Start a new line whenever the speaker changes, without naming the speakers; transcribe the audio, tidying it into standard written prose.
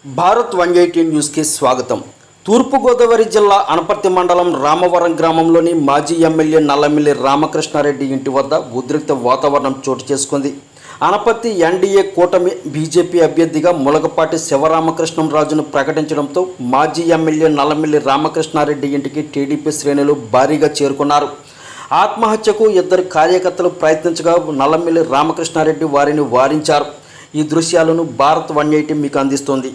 భారత్ 180 న్యూస్కి స్వాగతం. తూర్పుగోదావరి జిల్లా అనపర్తి మండలం రామవరం గ్రామంలోని మాజీ ఎమ్మెల్యే నల్లమిల్లి రామకృష్ణారెడ్డి ఇంటి వద్ద ఉద్రిక్త వాతావరణం చోటు చేసుకుంది. అనపర్తి ఎన్డీఏ కూటమి బీజేపీ అభ్యర్థిగా ములగపాటి శివరామకృష్ణంరాజును ప్రకటించడంతో మాజీ ఎమ్మెల్యే నల్లమిల్లి రామకృష్ణారెడ్డి ఇంటికి టీడీపీ శ్రేణులు భారీగా చేరుకున్నారు. ఆత్మహత్యకు ఇద్దరు కార్యకర్తలు ప్రయత్నించగా నల్లమిల్లి రామకృష్ణారెడ్డి వారిని వారించారు. ఈ దృశ్యాలను భారత్ 180 మీకు అందిస్తోంది.